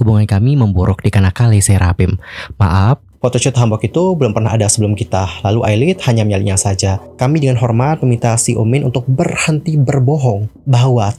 hubungan kami memburuk dikarenakan Serapim. Maaf, photoshoot Hanbok itu belum pernah ada sebelum kita. Lalu Ailit hanya menyalinya saja. Kami dengan hormat meminta si Omin untuk berhenti berbohong bahwa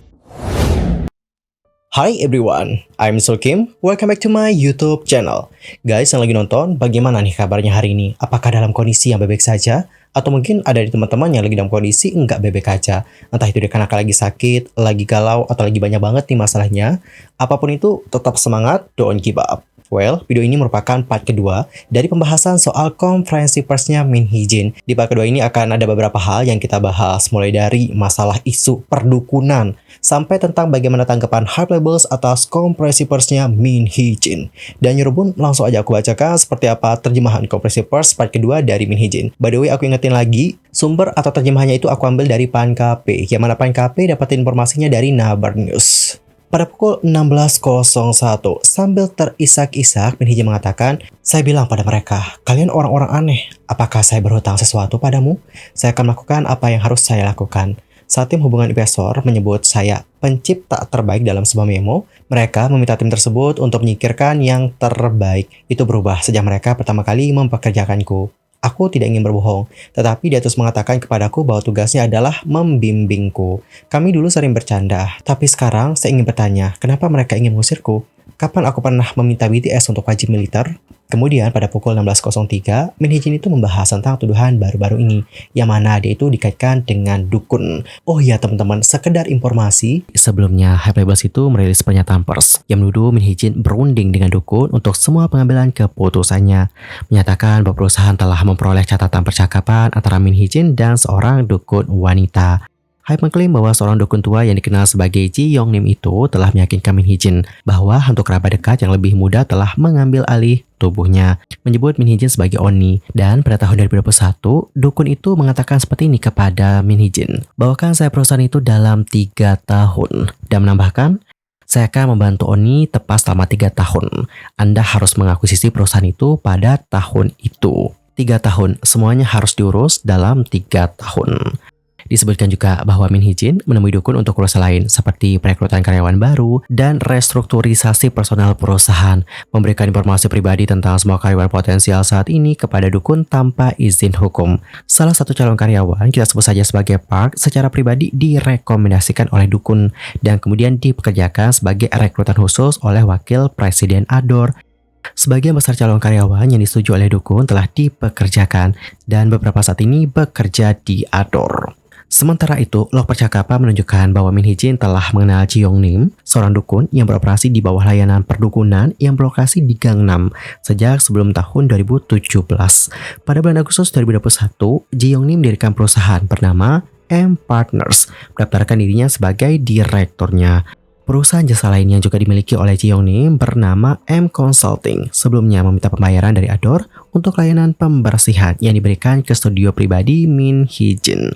Hi everyone, I'm Sul Kim. Welcome back to my YouTube channel. Guys yang lagi nonton, bagaimana nih kabarnya hari ini? Apakah dalam kondisi yang baik aja? Atau mungkin ada di teman-teman yang lagi dalam kondisi nggak baik aja? Entah itu karena lagi sakit, lagi galau, atau lagi banyak banget nih masalahnya. Apapun itu, tetap semangat, don't give up. Well, video ini merupakan part kedua dari pembahasan soal konferensi persnya Min Hee Jin. Di part kedua ini akan ada beberapa hal yang kita bahas, mulai dari masalah isu perdukunan, sampai tentang bagaimana tanggapan Hype Labels atas konferensi persnya Min Hee Jin. Dan Yorobun, langsung aja aku bacakan seperti apa terjemahan konferensi pers part kedua dari Min Hee Jin. By the way, aku ingetin lagi, sumber atau terjemahannya itu aku ambil dari PanKP, yang mana PanKP dapat informasinya dari Naver News. Pada pukul 16.01, sambil terisak-isak, Min Hee Jin mengatakan, "Saya bilang pada mereka, kalian orang-orang aneh. Apakah saya berhutang sesuatu padamu? Saya akan melakukan apa yang harus saya lakukan." Saat tim hubungan investor menyebut saya pencipta terbaik dalam sebuah memo, mereka meminta tim tersebut untuk menyingkirkan yang terbaik. Itu berubah sejak mereka pertama kali mempekerjakanku. Aku tidak ingin berbohong, tetapi dia terus mengatakan kepadaku bahwa tugasnya adalah membimbingku. Kami dulu sering bercanda, tapi sekarang saya ingin bertanya, kenapa mereka ingin mengusirku? Kapan aku pernah meminta BTS untuk wajib militer? Kemudian pada pukul 16.03, Min Hee Jin itu membahas tentang tuduhan baru-baru ini, yang mana dia itu dikaitkan dengan dukun. Oh ya teman-teman, sekedar informasi, sebelumnya Hype Labels itu merilis pernyataan pers yang menuduh Min Hee Jin berunding dengan dukun untuk semua pengambilan keputusannya, menyatakan bahwa perusahaan telah memperoleh catatan percakapan antara Min Hee Jin dan seorang dukun wanita. Hype mengklaim bahwa seorang dukun tua yang dikenal sebagai Ji Yong Nim itu telah meyakinkan Min Hee Jin bahwa hantu kerabat dekat yang lebih muda telah mengambil alih tubuhnya, menyebut Min Hee Jin sebagai Oni. Dan pada tahun 2021, dukun itu mengatakan seperti ini kepada Min Hee Jin, "Bawakan saya perusahaan itu dalam 3 tahun." Dan menambahkan, "Saya akan membantu Oni tepat selama 3 tahun. Anda harus mengakuisisi perusahaan itu pada tahun itu. 3 tahun, semuanya harus diurus dalam 3 tahun. Disebutkan juga bahwa Min Hee Jin menemui dukun untuk urusan lain seperti perekrutan karyawan baru dan restrukturisasi personal perusahaan, memberikan informasi pribadi tentang semua karyawan potensial saat ini kepada dukun tanpa izin hukum. Salah satu calon karyawan, kita sebut saja sebagai Park, secara pribadi direkomendasikan oleh dukun dan kemudian dipekerjakan sebagai rekrutan khusus oleh wakil presiden Ador. Sebagian besar calon karyawan yang disetujui oleh dukun telah dipekerjakan dan beberapa saat ini bekerja di Ador." Sementara itu, log percakapan menunjukkan bahwa Min Hee Jin telah mengenal Ji Yong Nim, seorang dukun yang beroperasi di bawah layanan perdukunan yang berlokasi di Gangnam sejak sebelum tahun 2017. Pada bulan Agustus 2021, Ji Yong Nim mendirikan perusahaan bernama M Partners, mendaftarkan dirinya sebagai direkturnya. Perusahaan jasa lain yang juga dimiliki oleh Ji Yong Nim bernama M Consulting, sebelumnya meminta pembayaran dari Ador untuk layanan pembersihan yang diberikan ke studio pribadi Min Hee Jin.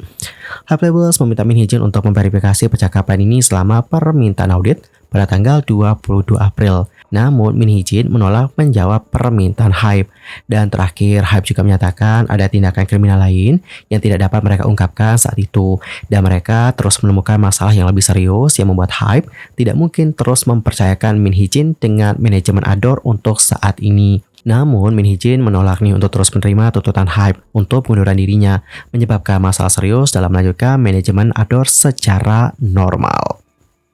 Hype Labels meminta Min Hee Jin untuk memverifikasi percakapan ini selama permintaan audit pada tanggal 22 April. Namun Min Hee Jin menolak menjawab permintaan Hype. Dan terakhir, Hype juga menyatakan ada tindakan kriminal lain yang tidak dapat mereka ungkapkan saat itu. Dan mereka terus menemukan masalah yang lebih serius yang membuat Hype tidak mungkin terus mempercayakan Min Hee Jin dengan manajemen Ador untuk saat ini. Namun Min Hee Jin menolak nih untuk terus menerima tuntutan Hype untuk pengunduran dirinya, menyebabkan masalah serius dalam melanjutkan manajemen Ador secara normal.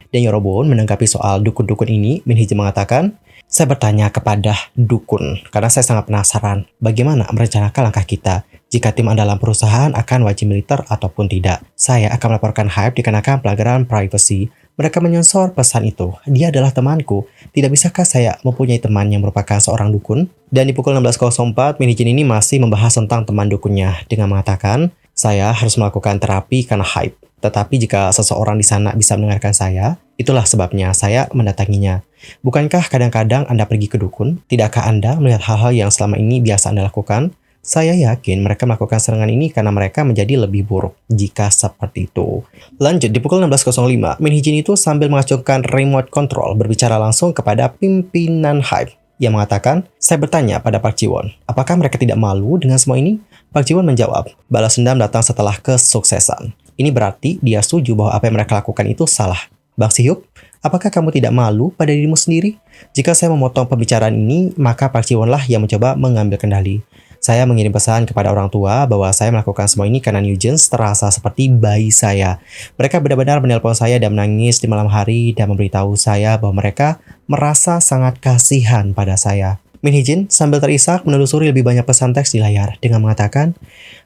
Dan Yorobun menanggapi soal dukun-dukun ini, Min Hee Jin mengatakan, "Saya bertanya kepada dukun karena saya sangat penasaran bagaimana merencanakan langkah kita jika tim andalan perusahaan akan wajib militer ataupun tidak. Saya akan melaporkan Hype dikarenakan pelanggaran privasi. Mereka menyensor pesan itu. Dia adalah temanku. Tidak bisakah saya mempunyai teman yang merupakan seorang dukun?" Dan di pukul 16.04, Min Hee Jin ini masih membahas tentang teman dukunnya dengan mengatakan, "Saya harus melakukan terapi karena Hype. Tetapi jika seseorang di sana bisa mendengarkan saya, itulah sebabnya saya mendatanginya. Bukankah kadang-kadang Anda pergi ke dukun? Tidakkah Anda melihat hal-hal yang selama ini biasa Anda lakukan? Saya yakin mereka melakukan serangan ini karena mereka menjadi lebih buruk jika seperti itu." Lanjut, di pukul 16.05, Min Hee Jin itu sambil mengacungkan remote control berbicara langsung kepada pimpinan Hype yang mengatakan, "Saya bertanya pada Park Ji Won, apakah mereka tidak malu dengan semua ini?" Park Ji Won menjawab, "Balas dendam datang setelah kesuksesan. Ini berarti dia setuju bahwa apa yang mereka lakukan itu salah." Bang Si-hyuk, Apakah kamu tidak malu pada dirimu sendiri? Jika saya memotong pembicaraan ini, maka Park Ji-won lah yang mencoba mengambil kendali. Saya mengirim pesan kepada orang tua bahwa saya melakukan semua ini karena New Jeans terasa seperti bayi saya. Mereka benar-benar menelpon saya dan menangis di malam hari dan memberitahu saya bahwa mereka merasa sangat kasihan pada saya. Min Hee-jin sambil terisak menelusuri lebih banyak pesan teks di layar dengan mengatakan,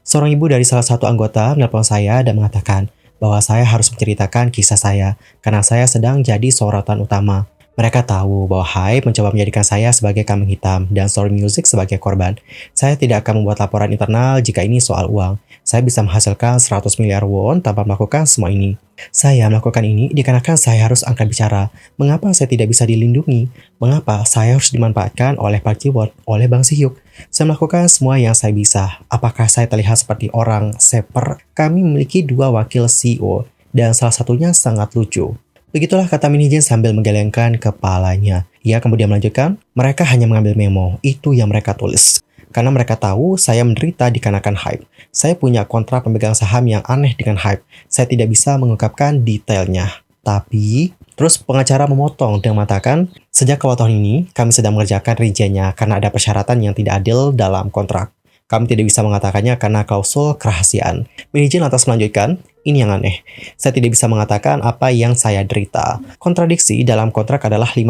seorang ibu dari salah satu anggota menelpon saya dan mengatakan bahwa saya harus menceritakan kisah saya karena saya sedang jadi sorotan utama. Mereka tahu bahwa Hype mencoba menjadikan saya sebagai kambing hitam dan Story Music sebagai korban. Saya tidak akan membuat laporan internal jika ini soal uang. Saya bisa menghasilkan 100 miliar won tanpa melakukan semua ini. Saya melakukan ini dikarenakan saya harus angkat bicara. Mengapa saya tidak bisa dilindungi? Mengapa saya harus dimanfaatkan oleh Park Ji-won, oleh Bang Si-hyuk? Saya melakukan semua yang saya bisa. Apakah saya terlihat seperti orang seper? Kami memiliki 2 wakil CEO dan salah satunya sangat lucu. Begitulah kata Min Hee-jin sambil menggelengkan kepalanya. Ia kemudian melanjutkan, mereka hanya mengambil memo, itu yang mereka tulis. Karena mereka tahu saya menderita dikarenakan Hype. Saya punya kontrak pemegang saham yang aneh dengan Hype. Saya tidak bisa mengungkapkan detailnya. Tapi, terus pengacara memotong dengan mengatakan, sejak awal tahun ini, kami sedang mengerjakan rinciannya karena ada persyaratan yang tidak adil dalam kontrak. Kami tidak bisa mengatakannya karena klausul kerahasiaan. Min Hee-jin lantas melanjutkan, ini yang aneh. Saya tidak bisa mengatakan apa yang saya derita. Kontradiksi dalam kontrak adalah 5%.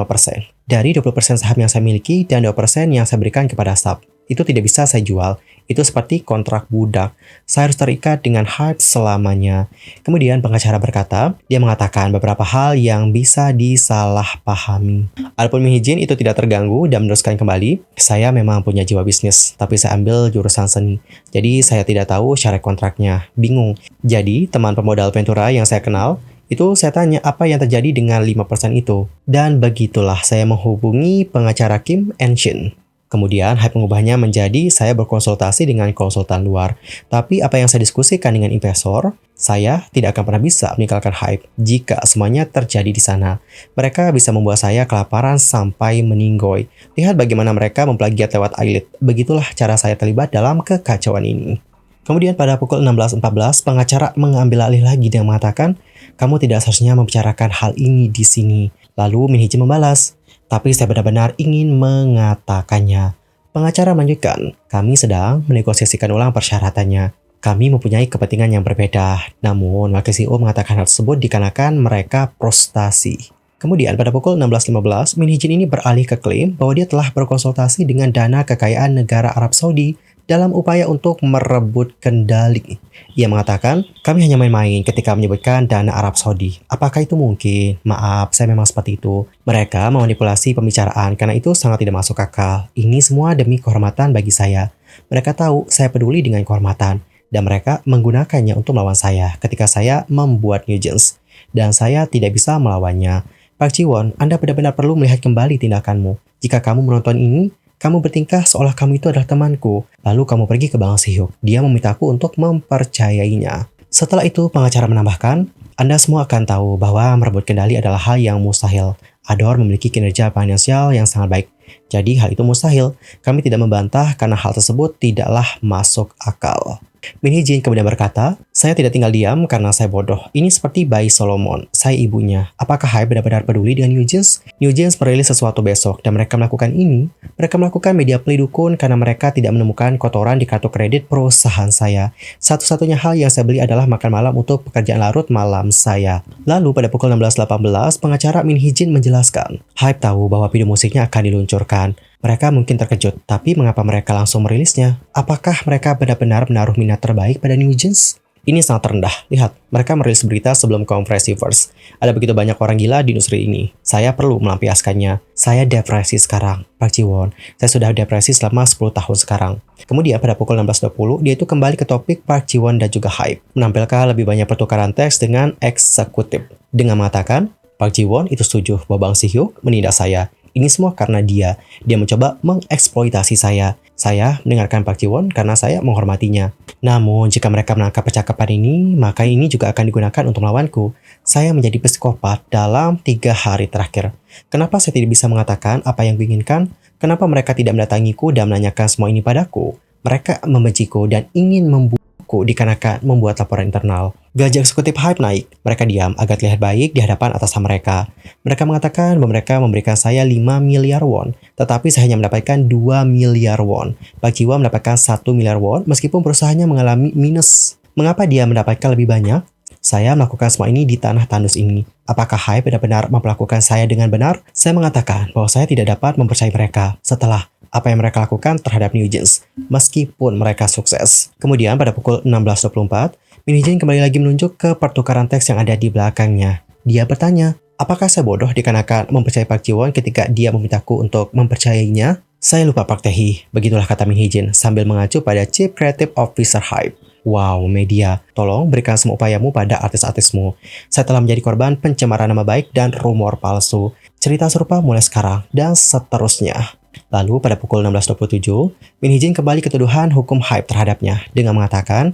Dari 20% saham yang saya miliki dan 2% yang saya berikan kepada staff. Itu tidak bisa saya jual. Itu seperti kontrak budak. Saya harus terikat dengan Hype selamanya. Kemudian pengacara berkata, dia mengatakan beberapa hal yang bisa disalahpahami. Adapun Min Hee-jin itu tidak terganggu dan meneruskan kembali, saya memang punya jiwa bisnis, tapi saya ambil jurusan seni. Jadi saya tidak tahu syarat kontraknya. Bingung. Jadi teman pemodal Ventura yang saya kenal, itu saya tanya apa yang terjadi dengan 5% itu. Dan begitulah saya menghubungi pengacara Kim En-shin. Kemudian Hype mengubahnya menjadi saya berkonsultasi dengan konsultan luar. Tapi apa yang saya diskusikan dengan investor, saya tidak akan pernah bisa meninggalkan Hype jika semuanya terjadi di sana. Mereka bisa membuat saya kelaparan sampai meninggoy. Lihat bagaimana mereka memplagiat lewat eyelid. Begitulah cara saya terlibat dalam kekacauan ini. Kemudian pada pukul 16.14, pengacara mengambil alih lagi dan mengatakan, kamu tidak seharusnya membicarakan hal ini di sini. Lalu Min Hee-jin membalas, tapi saya benar-benar ingin mengatakannya. Pengacara melanjutkan, kami sedang menegosiasikan ulang persyaratannya. Kami mempunyai kepentingan yang berbeda. Namun, wakil CEO mengatakan hal tersebut dikarenakan mereka frustasi. Kemudian pada pukul 16.15, Min Hee-jin ini beralih ke klaim bahwa dia telah berkonsultasi dengan dana kekayaan negara Arab Saudi dalam upaya untuk merebut kendali. Ia mengatakan, kami hanya main-main ketika menyebutkan dana Arab Saudi. Apakah itu mungkin? Maaf, saya memang seperti itu. Mereka memanipulasi pembicaraan karena itu sangat tidak masuk akal. Ini semua demi kehormatan bagi saya. Mereka tahu saya peduli dengan kehormatan. Dan mereka menggunakannya untuk melawan saya ketika saya membuat New Jeans. Dan saya tidak bisa melawannya. Park Ji-won, Anda benar-benar perlu melihat kembali tindakanmu. Jika kamu menonton ini, kamu bertingkah seolah kamu itu adalah temanku. Lalu kamu pergi ke Bang Si-hyuk. Dia memintaku untuk mempercayainya. Setelah itu, pengacara menambahkan, Anda semua akan tahu bahwa merebut kendali adalah hal yang mustahil. Ador memiliki kinerja finansial yang sangat baik. Jadi hal itu mustahil. Kami tidak membantah karena hal tersebut tidaklah masuk akal. Min Hee-jin kemudian berkata, saya tidak tinggal diam karena saya bodoh. Ini seperti bayi Solomon. Saya ibunya. Apakah Hype benar-benar peduli dengan New Jeans? New Jeans merilis sesuatu besok dan mereka melakukan ini. Mereka melakukan media play dukun karena mereka tidak menemukan kotoran di kartu kredit perusahaan saya. Satu-satunya hal yang saya beli adalah makan malam untuk pekerjaan larut malam saya. Lalu pada pukul 16.18, pengacara Min Hee-jin menjelaskan, Hype tahu bahwa video musiknya akan diluncurkan. Mereka mungkin terkejut, tapi mengapa mereka langsung merilisnya? Apakah mereka benar-benar menaruh minat terbaik pada New Jeans? Ini sangat rendah. Lihat, mereka merilis berita sebelum konferensi pers. Ada begitu banyak orang gila di industri ini. Saya perlu melampiaskannya. Saya depresi sekarang. Park Ji-won, saya sudah depresi selama 10 tahun sekarang. Kemudian pada pukul 16.20, dia itu kembali ke topik Park Ji-won dan juga Hype. Menampilkan lebih banyak pertukaran teks dengan eksekutif. Dengan mengatakan, Park Ji-won itu setuju bahwa Bang Si-hyuk menindak saya. Ini semua karena dia mencoba mengeksploitasi saya. Saya mendengarkan Park Ji-won karena saya menghormatinya. Namun, jika mereka menangkap percakapan ini, maka ini juga akan digunakan untuk melawanku. Saya menjadi psikopat dalam 3 hari terakhir. Kenapa saya tidak bisa mengatakan apa yang kuinginkan? Kenapa mereka tidak mendatangiku dan menanyakan semua ini padaku? Mereka membenciku dan ingin membunuhku memintaku dikarenakan membuat laporan internal. Gaji eksekutif Hype naik. Mereka diam agar terlihat baik di hadapan atasan mereka. Mereka mengatakan bahwa mereka memberikan saya 5 miliar won, tetapi saya hanya mendapatkan 2 miliar won. Pak Jiwon mendapatkan 1 miliar won meskipun perusahaannya mengalami minus. Mengapa dia mendapatkan lebih banyak? Saya melakukan semua ini di tanah tandus ini. Apakah Hype benar-benar memperlakukan saya dengan benar? Saya mengatakan bahwa saya tidak dapat mempercayai mereka setelah apa yang mereka lakukan terhadap New Jeans, meskipun mereka sukses. Kemudian pada pukul 16.24, Min Hee-jin kembali lagi menunjuk ke pertukaran teks yang ada di belakangnya. Dia bertanya, apakah saya bodoh dikarenakan mempercayai Park Ji-won ketika dia memintaku untuk mempercayainya? Saya lupa Park Tae-hee, begitulah kata Min Hee-jin sambil mengacu pada Chief Creative Officer Hype. Wow, media, tolong berikan semua upayamu pada artis-artismu. Saya telah menjadi korban pencemaran nama baik dan rumor palsu. Cerita serupa mulai sekarang, dan seterusnya. Lalu pada pukul 16.27, Min Hee-jin kembali ke tuduhan hukum Hype terhadapnya dengan mengatakan,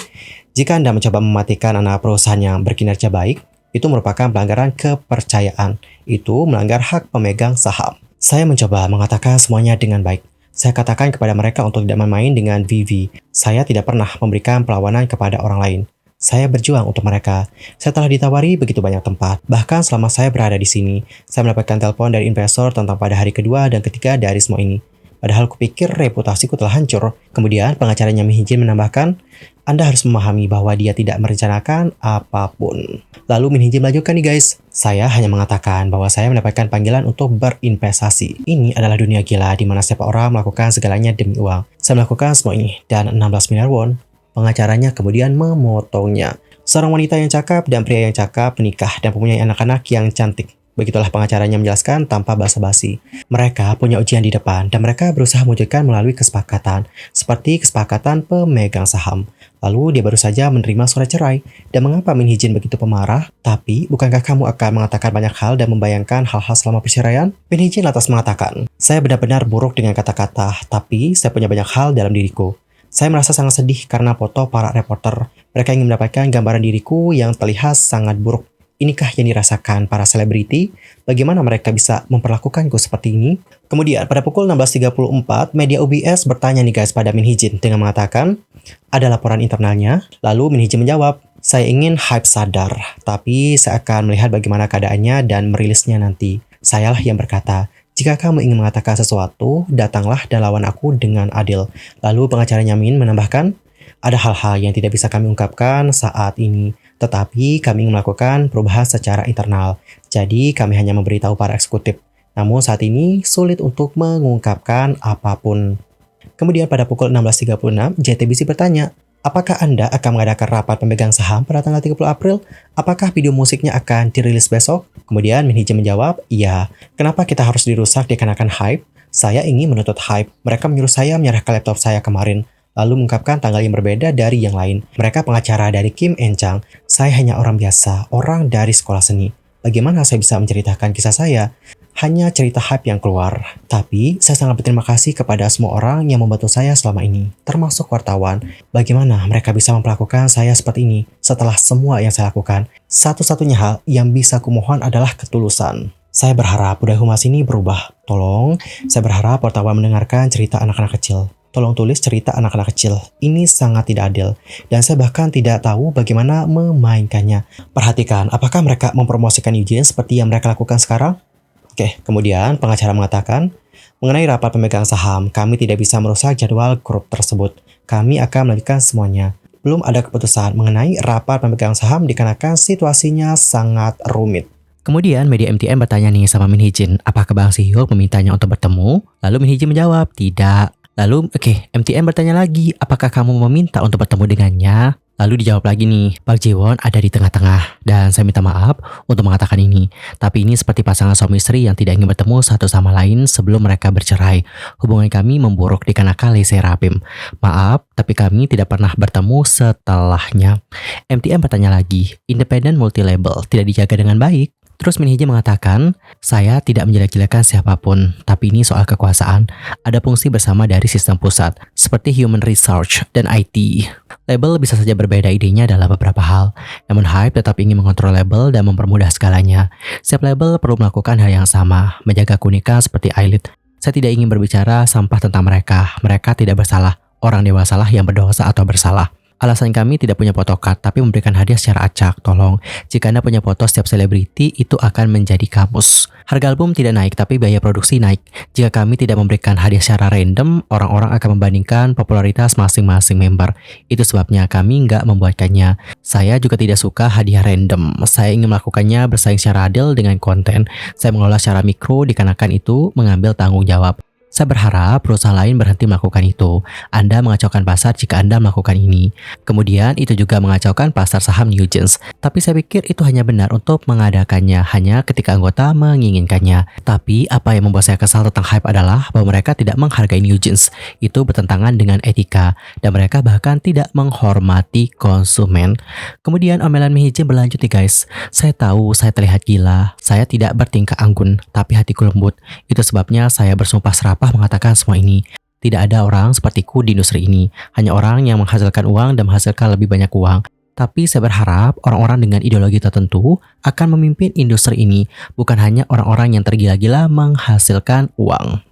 jika Anda mencoba mematikan anak perusahaan yang berkinerja baik, itu merupakan pelanggaran kepercayaan. Itu melanggar hak pemegang saham. Saya mencoba mengatakan semuanya dengan baik. Saya katakan kepada mereka untuk tidak main-main dengan Vivi. Saya tidak pernah memberikan perlawanan kepada orang lain. Saya berjuang untuk mereka. Saya telah ditawari begitu banyak tempat. Bahkan selama saya berada di sini, saya mendapatkan telepon dari investor tentang pada hari kedua dan ketiga dari semua ini. Padahal kupikir reputasiku telah hancur. Kemudian pengacaranya Min Hee-jin menambahkan, Anda harus memahami bahwa dia tidak merencanakan apapun. Lalu Min Hee-jin melanjutkan nih guys, saya hanya mengatakan bahwa saya mendapatkan panggilan untuk berinvestasi. Ini adalah dunia gila di mana setiap orang melakukan segalanya demi uang. Saya melakukan semua ini dan 16 miliar won. Pengacaranya kemudian memotongnya. Seorang wanita yang cakap dan pria yang cakap menikah dan mempunyai anak-anak yang cantik. Begitulah pengacaranya menjelaskan tanpa basa-basi. Mereka punya ujian di depan dan mereka berusaha mewujudkan melalui kesepakatan, seperti kesepakatan pemegang saham. Lalu dia baru saja menerima surat cerai. Dan mengapa Min Hee-jin begitu pemarah? Tapi, bukankah kamu akan mengatakan banyak hal dan membayangkan hal-hal selama perceraian? Min Hee-jin lantas mengatakan, saya benar-benar buruk dengan kata-kata, tapi saya punya banyak hal dalam diriku. Saya merasa sangat sedih karena foto para reporter. Mereka ingin mendapatkan gambaran diriku yang terlihat sangat buruk. Inikah yang dirasakan para selebriti? Bagaimana mereka bisa memperlakukanku seperti ini? Kemudian pada pukul 16.34, media UBS bertanya nih guys pada Min Hee-jin dengan mengatakan, ada laporan internalnya? Lalu Min Hee-jin menjawab, saya ingin Hype sadar, tapi saya akan melihat bagaimana keadaannya dan merilisnya nanti. Sayalah yang berkata, jika kamu ingin mengatakan sesuatu, datanglah dan lawan aku dengan adil. Lalu pengacaranya Min menambahkan, ada hal-hal yang tidak bisa kami ungkapkan saat ini. Tetapi kami ingin melakukan perubahan secara internal. Jadi kami hanya memberitahu para eksekutif. Namun saat ini sulit untuk mengungkapkan apapun. Kemudian pada pukul 16.36, JTBC bertanya, apakah Anda akan mengadakan rapat pemegang saham pada tanggal 30 April? Apakah video musiknya akan dirilis besok? Kemudian Min Hee-jin menjawab, iya. Kenapa kita harus dirusak dikarenakan Hype? Saya ingin menuntut Hype. Mereka menyuruh saya menyerahkan laptop saya kemarin. Lalu mengungkapkan tanggal yang berbeda dari yang lain. Mereka pengacara dari Kim En-chang. Saya hanya orang biasa, orang dari sekolah seni. Bagaimana saya bisa menceritakan kisah saya? Hanya cerita Hype yang keluar. Tapi, saya sangat berterima kasih kepada semua orang yang membantu saya selama ini, termasuk wartawan. Bagaimana mereka bisa memperlakukan saya seperti ini setelah semua yang saya lakukan? Satu-satunya hal yang bisa kumohon adalah ketulusan. Saya berharap budaya humas ini berubah. Tolong, saya berharap wartawan mendengarkan cerita anak-anak kecil. Tolong tulis cerita anak-anak kecil. Ini sangat tidak adil. Dan saya bahkan tidak tahu bagaimana memainkannya. Perhatikan, apakah mereka mempromosikan Eugene seperti yang mereka lakukan sekarang? Oke, kemudian pengacara mengatakan, mengenai rapat pemegang saham, kami tidak bisa merusak jadwal grup tersebut. Kami akan melanjutkan semuanya. Belum ada keputusan mengenai rapat pemegang saham dikarenakan situasinya sangat rumit. Kemudian media MTM bertanya nih sama Min Hee-jin, apakah Bang Si-hyuk memintanya untuk bertemu? Lalu Min Hee-jin menjawab, tidak. Lalu, MTM bertanya lagi, apakah kamu meminta untuk bertemu dengannya? Lalu dijawab lagi nih, Park Ji-won ada di tengah-tengah. Dan saya minta maaf untuk mengatakan ini. Tapi ini seperti pasangan suami istri yang tidak ingin bertemu satu sama lain sebelum mereka bercerai. Hubungan kami memburuk dikarenakan Lee Se-rapim. Maaf, tapi kami tidak pernah bertemu setelahnya. MTM bertanya lagi, independent multi-label tidak dijaga dengan baik? Terus Min Hee-jin mengatakan, saya tidak menjelek-jelekan siapapun, tapi ini soal kekuasaan. Ada fungsi bersama dari sistem pusat, seperti Human Research dan IT. Label bisa saja berbeda idenya dalam beberapa hal, namun Hype tetap ingin mengontrol label dan mempermudah segalanya. Setiap label perlu melakukan hal yang sama, menjaga keunikan seperti Eyelid. Saya tidak ingin berbicara sampah tentang mereka. Mereka tidak bersalah. Orang dewasalah yang berdosa atau bersalah. Alasan kami tidak punya photocard, tapi memberikan hadiah secara acak. Tolong, jika Anda punya foto setiap selebriti, itu akan menjadi kamus. Harga album tidak naik, tapi biaya produksi naik. Jika kami tidak memberikan hadiah secara random, orang-orang akan membandingkan popularitas masing-masing member. Itu sebabnya kami nggak membuatkannya. Saya juga tidak suka hadiah random. Saya ingin melakukannya bersaing secara adil dengan konten. Saya mengelola secara mikro, dikarenakan itu mengambil tanggung jawab. Saya berharap perusahaan lain berhenti melakukan itu. Anda mengacaukan pasar jika Anda melakukan ini. Kemudian itu juga mengacaukan pasar saham Newgens. Tapi saya pikir itu hanya benar untuk mengadakannya hanya ketika anggota menginginkannya. Tapi apa yang membuat saya kesal tentang hype adalah bahwa mereka tidak menghargai Newgens. Itu bertentangan dengan etika dan mereka bahkan tidak menghormati konsumen. Kemudian omelan Mihijin berlanjut nih guys. Saya tahu saya terlihat gila. Saya tidak bertingkah anggun, tapi hatiku lembut. Itu sebabnya saya bersumpah serapah mengatakan semua ini. Tidak ada orang sepertiku di industri ini. Hanya orang yang menghasilkan uang dan menghasilkan lebih banyak uang. Tapi saya berharap orang-orang dengan ideologi tertentu akan memimpin industri ini, bukan hanya orang-orang yang tergila-gila menghasilkan uang.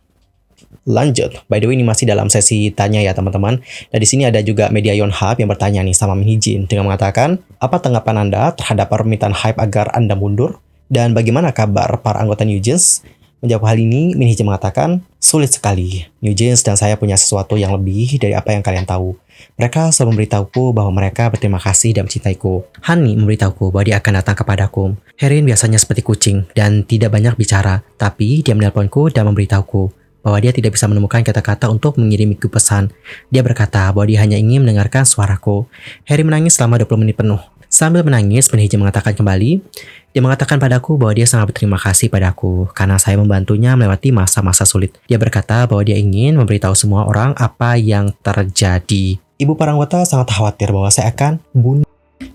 Lanjut, by the way ini masih dalam sesi tanya ya teman-teman. Dan di sini ada juga media Yonhap yang bertanya nih sama Mihijin dengan mengatakan, apa tanggapan Anda terhadap permintaan hype agar Anda mundur? Dan bagaimana kabar para anggota Newgens? Menjawab hal ini, Mihijin mengatakan, sulit sekali. Newgens dan saya punya sesuatu yang lebih dari apa yang kalian tahu. Mereka selalu memberitahuku bahwa mereka berterima kasih dan mencintaiku. Hani memberitahuku bahwa dia akan datang kepadaku. Herin biasanya seperti kucing dan tidak banyak bicara, tapi dia menelponku dan memberitahuku bahwa dia tidak bisa menemukan kata-kata untuk mengirimiku pesan. Dia berkata bahwa dia hanya ingin mendengarkan suaraku. Herin menangis selama 20 menit penuh. Sambil menangis, Mihijin mengatakan kembali, dia mengatakan padaku bahwa dia sangat berterima kasih padaku karena saya membantunya melewati masa-masa sulit. Dia berkata bahwa dia ingin memberitahu semua orang apa yang terjadi. Ibu para anggota sangat khawatir bahwa saya akan bunuh.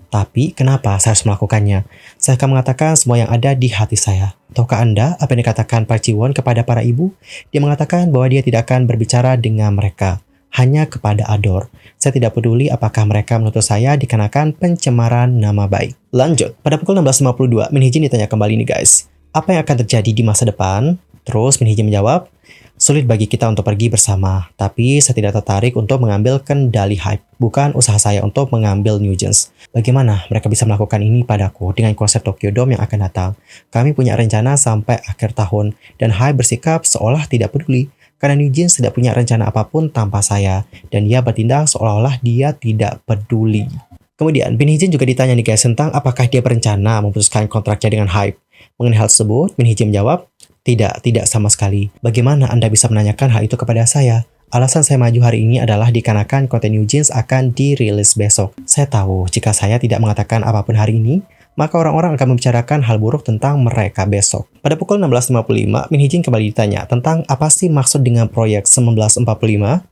Tapi kenapa saya harus melakukannya? Saya akan mengatakan semua yang ada di hati saya. Tahukah Anda apa yang dikatakan Park Ji-won kepada para ibu? Dia mengatakan bahwa dia tidak akan berbicara dengan mereka, hanya kepada Ador. Saya tidak peduli apakah mereka menuntut saya dikenakan pencemaran nama baik. Lanjut, pada pukul 16.52, Minhijin ditanya kembali nih guys, apa yang akan terjadi di masa depan? Terus Minhijin menjawab, sulit bagi kita untuk pergi bersama, tapi saya tidak tertarik untuk mengambil kendali hype. Bukan usaha saya untuk mengambil Newgens. Bagaimana mereka bisa melakukan ini padaku dengan konsep Tokyo Dome yang akan datang? Kami punya rencana sampai akhir tahun, dan hype bersikap seolah tidak peduli. Karena Newgens tidak punya rencana apapun tanpa saya, dan dia bertindak seolah-olah dia tidak peduli. Kemudian, Minhijin juga ditanya nih guys tentang apakah dia berencana memutuskan kontraknya dengan hype. Mengenai hal tersebut, Minhijin menjawab, tidak sama sekali. Bagaimana Anda bisa menanyakan hal itu kepada saya? Alasan saya maju hari ini adalah dikarenakan konten Newgens akan dirilis besok. Saya tahu jika saya tidak mengatakan apapun hari ini, maka orang-orang akan membicarakan hal buruk tentang mereka besok. Pada pukul 16.55, Minhijin kembali ditanya tentang apa sih maksud dengan proyek 1945.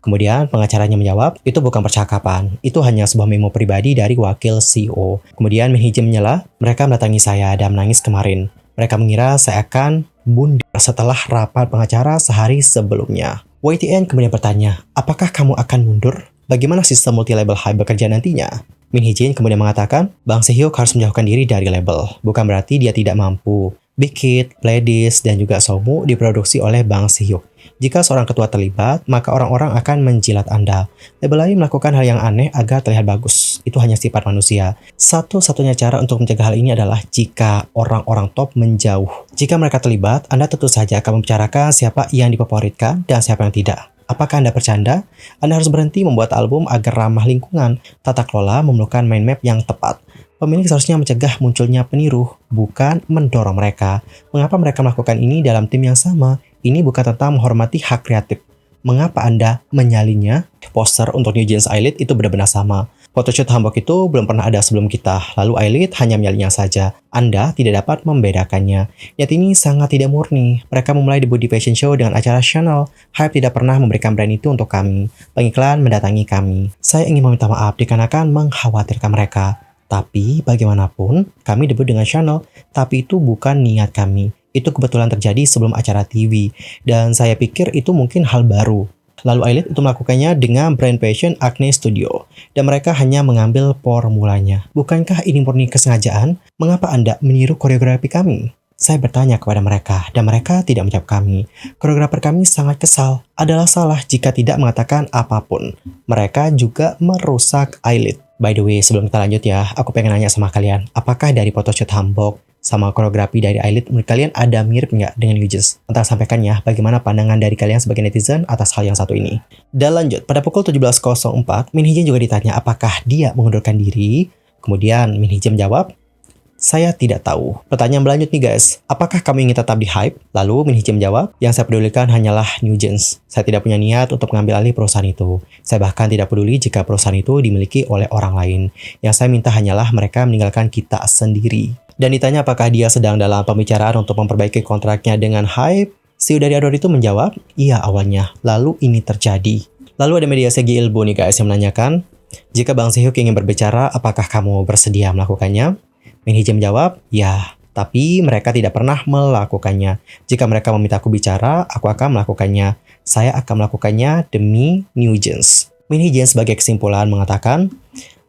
Kemudian pengacaranya menjawab, itu bukan percakapan, itu hanya sebuah memo pribadi dari wakil CEO. Kemudian Minhijin menyela, mereka mendatangi saya dan menangis kemarin. Mereka mengira saya akan mundur setelah rapat pengacara sehari sebelumnya. YTN kemudian bertanya, apakah kamu akan mundur? Bagaimana sistem multi-label hype bekerja nantinya? Minhijin kemudian mengatakan, Bang Se-hyuk harus menjauhkan diri dari label. Bukan berarti dia tidak mampu. Big Hit, Pledis, dan juga Somu diproduksi oleh Bang Se-hyuk. Jika seorang ketua terlibat, maka orang-orang akan menjilat Anda. Label lain melakukan hal yang aneh agar terlihat bagus. Itu hanya sifat manusia. Satu-satunya cara untuk mencegah hal ini adalah jika orang-orang top menjauh. Jika mereka terlibat, Anda tentu saja akan membicarakan siapa yang difavoritkan dan siapa yang tidak. Apakah Anda bercanda? Anda harus berhenti membuat album agar ramah lingkungan. Tata kelola memerlukan mind map yang tepat. Pemilik seharusnya mencegah munculnya peniru, bukan mendorong mereka. Mengapa mereka melakukan ini dalam tim yang sama? Ini bukan tentang menghormati hak kreatif. Mengapa Anda menyalinnya? Poster untuk Newgens Eyelid itu benar-benar sama. Photoshoot hanbok itu belum pernah ada sebelum kita, lalu Eyelid hanya menyalinya saja. Anda tidak dapat membedakannya. Niat ini sangat tidak murni. Mereka memulai debut di fashion show dengan acara Chanel. Hype tidak pernah memberikan brand itu untuk kami. Pengiklan mendatangi kami. Saya ingin meminta maaf dikarenakan mengkhawatirkan mereka. Tapi bagaimanapun, kami debut dengan Chanel, tapi itu bukan niat kami. Itu kebetulan terjadi sebelum acara TV, dan saya pikir itu mungkin hal baru. Lalu Eyelid itu melakukannya dengan brand fashion Acne Studio, dan mereka hanya mengambil formulanya. Bukankah ini murni kesengajaan? Mengapa Anda meniru koreografi kami? Saya bertanya kepada mereka, dan mereka tidak menjawab kami. Koreografer kami sangat kesal. Adalah salah jika tidak mengatakan apapun. Mereka juga merusak Eyelid. By the way, sebelum kita lanjut ya, aku pengen nanya sama kalian, apakah dari photoshoot hanbok sama koreografi dari Ailit menurut kalian ada mirip nggak dengan Newjeans? Entah sampaikan ya, bagaimana pandangan dari kalian sebagai netizen atas hal yang satu ini. Dan lanjut, pada pukul 17.04, Min Hee Jin juga ditanya apakah dia mengundurkan diri. Kemudian Min Hee Jin menjawab, saya tidak tahu. Pertanyaan berlanjut nih guys, apakah kamu ingin tetap di hype? Lalu Min Hee Jin menjawab, yang saya pedulikan hanyalah Newjeans. Saya tidak punya niat untuk mengambil alih perusahaan itu. Saya bahkan tidak peduli jika perusahaan itu dimiliki oleh orang lain. Yang saya minta hanyalah mereka meninggalkan kita sendiri. Dan ditanya apakah dia sedang dalam pembicaraan untuk memperbaiki kontraknya dengan hype? CEO dari Adore itu menjawab, iya awalnya. Lalu ini terjadi. Lalu ada media segi Ilbo nih guys yang menanyakan, jika Bang Si-hyuk ingin berbicara, apakah kamu bersedia melakukannya? Min Hee Jin menjawab, ya, tapi mereka tidak pernah melakukannya. Jika mereka memintaku bicara, aku akan melakukannya. Saya akan melakukannya demi Newjeans. Min Hee Jin sebagai kesimpulan mengatakan,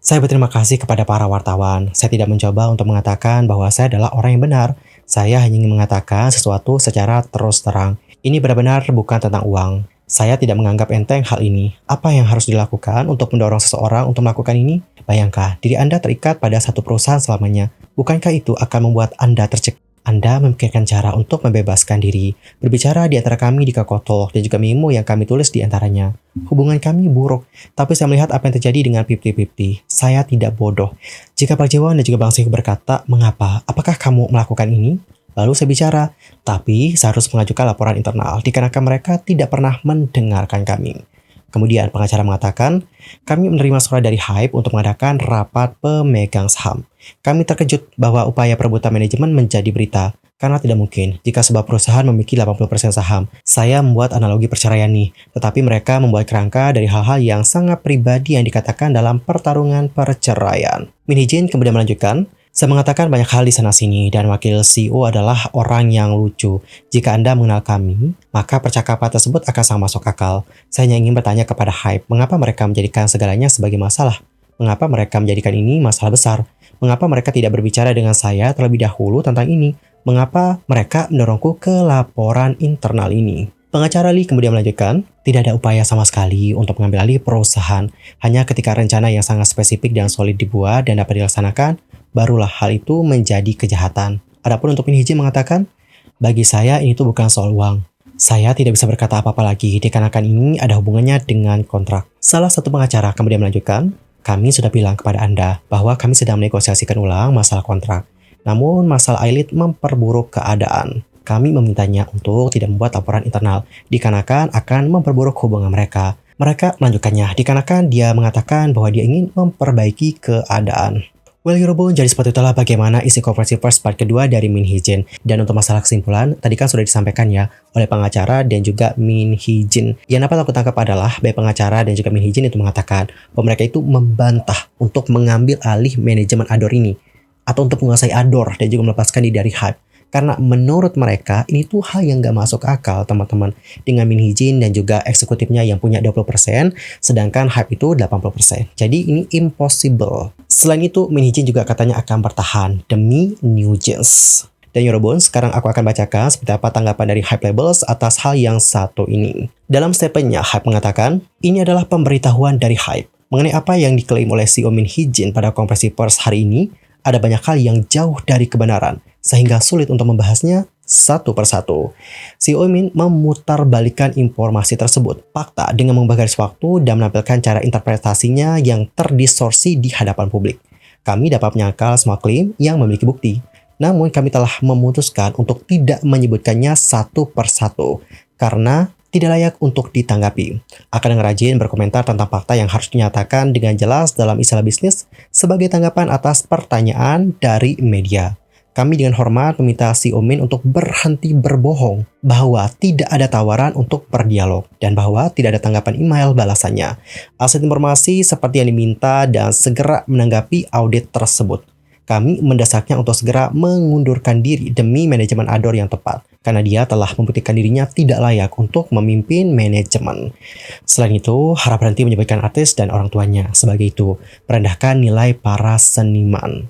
saya berterima kasih kepada para wartawan. Saya tidak mencoba untuk mengatakan bahwa saya adalah orang yang benar. Saya hanya ingin mengatakan sesuatu secara terus terang. Ini benar-benar bukan tentang uang. Saya tidak menganggap enteng hal ini. Apa yang harus dilakukan untuk mendorong seseorang untuk melakukan ini? Bayangkan, diri Anda terikat pada satu perusahaan selamanya. Bukankah itu akan membuat Anda tercekik? Anda memikirkan cara untuk membebaskan diri. Berbicara di antara kami di Kakao dan juga memo yang kami tulis di antaranya. Hubungan kami buruk, tapi saya melihat apa yang terjadi dengan 50-50. Saya tidak bodoh. Jika Park Jae-won dan juga Bang Si-hyuk berkata, mengapa? Apakah kamu melakukan ini? Lalu saya bicara, tapi saya harus mengajukan laporan internal dikarenakan mereka tidak pernah mendengarkan kami. Kemudian pengacara mengatakan, kami menerima surat dari Hype untuk mengadakan rapat pemegang saham. Kami terkejut bahwa upaya perebutan manajemen menjadi berita. Karena tidak mungkin jika sebuah perusahaan memiliki 80% saham. Saya membuat analogi perceraian nih, tetapi mereka membuat kerangka dari hal-hal yang sangat pribadi yang dikatakan dalam pertarungan perceraian. Min Hee Jin kemudian melanjutkan, saya mengatakan banyak hal di sana-sini dan wakil CEO adalah orang yang lucu. Jika Anda mengenal kami, maka percakapan tersebut akan sangat masuk akal. Saya hanya ingin bertanya kepada Hype, mengapa mereka menjadikan segalanya sebagai masalah? Mengapa mereka menjadikan ini masalah besar? Mengapa mereka tidak berbicara dengan saya terlebih dahulu tentang ini? Mengapa mereka mendorongku ke laporan internal ini? Pengacara Lee kemudian melanjutkan, tidak ada upaya sama sekali untuk mengambil alih perusahaan. Hanya ketika rencana yang sangat spesifik dan solid dibuat dan dapat dilaksanakan, barulah hal itu menjadi kejahatan. Adapun untuk Min Hee Jin mengatakan, bagi saya ini tuh bukan soal uang. Saya tidak bisa berkata apa-apa lagi dikarenakan ini ada hubungannya dengan kontrak. Salah satu pengacara kemudian melanjutkan, kami sudah bilang kepada Anda bahwa kami sedang menegosiasikan ulang masalah kontrak. Namun masalah Ailit memperburuk keadaan. Kami memintanya untuk tidak membuat laporan internal dikarenakan akan memperburuk hubungan mereka. Mereka melanjutkannya dikarenakan dia mengatakan bahwa dia ingin memperbaiki keadaan. Well, Eurobond, jadi seperti itulah bagaimana isi konferensi pers part kedua dari Min Hee Jin. Dan untuk masalah kesimpulan, tadi kan sudah disampaikan ya oleh pengacara dan juga Min Hee Jin. Yang dapat aku tangkap adalah baik pengacara dan juga Min Hee Jin itu mengatakan bahwa mereka itu membantah untuk mengambil alih manajemen Adore ini. Atau untuk menguasai Adore dan juga melepaskan diri dari Hype. Karena menurut mereka ini tuh hal yang gak masuk akal teman-teman. Dengan Min Hee Jin dan juga eksekutifnya yang punya 20%, sedangkan Hype itu 80%. Jadi ini impossible. Selain itu, Min Hee Jin juga katanya akan bertahan demi Newjeans. Dan Eurobond, sekarang aku akan bacakan seperti apa tanggapan dari Hype Labels atas hal yang satu ini. Dalam statementnya, Hype mengatakan, ini adalah pemberitahuan dari Hype. Mengenai apa yang diklaim oleh CEO Min Hee Jin pada konferensi pers hari ini, ada banyak hal yang jauh dari kebenaran, sehingga sulit untuk membahasnya satu persatu. CEO Min memutarbalikkan informasi tersebut, fakta dengan mengubah garis waktu dan menampilkan cara interpretasinya yang terdistorsi di hadapan publik. Kami dapat menyangkal semua klaim yang memiliki bukti. Namun kami telah memutuskan untuk tidak menyebutkannya satu persatu, karena tidak layak untuk ditanggapi. Akan dengan rajin berkomentar tentang fakta yang harus dinyatakan dengan jelas dalam istilah bisnis sebagai tanggapan atas pertanyaan dari media. Kami dengan hormat meminta CEO Min untuk berhenti berbohong bahwa tidak ada tawaran untuk berdialog dan bahwa tidak ada tanggapan email balasannya. Aset informasi seperti yang diminta dan segera menanggapi audit tersebut. Kami mendesaknya untuk segera mengundurkan diri demi manajemen Adore yang tepat, karena dia telah membuktikan dirinya tidak layak untuk memimpin manajemen. Selain itu, harap berhenti menyebutkan artis dan orang tuanya. Sebagai itu, merendahkan nilai para seniman.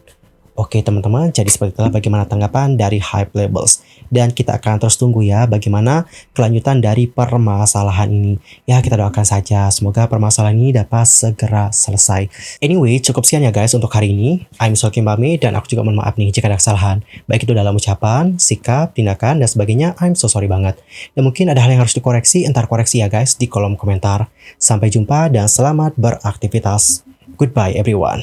Oke teman-teman, jadi seperti itulah bagaimana tanggapan dari Hype Labels. Dan kita akan terus tunggu ya bagaimana kelanjutan dari permasalahan ini. Ya kita doakan saja, semoga permasalahan ini dapat segera selesai. Anyway, cukup sekian ya guys untuk hari ini. I'm Sokim Bami dan aku juga mohon maaf nih jika ada kesalahan. Baik itu dalam ucapan, sikap, tindakan, dan sebagainya, I'm so sorry banget. Dan mungkin ada hal yang harus dikoreksi, entar koreksi ya guys di kolom komentar. Sampai jumpa dan selamat beraktivitas. Goodbye everyone.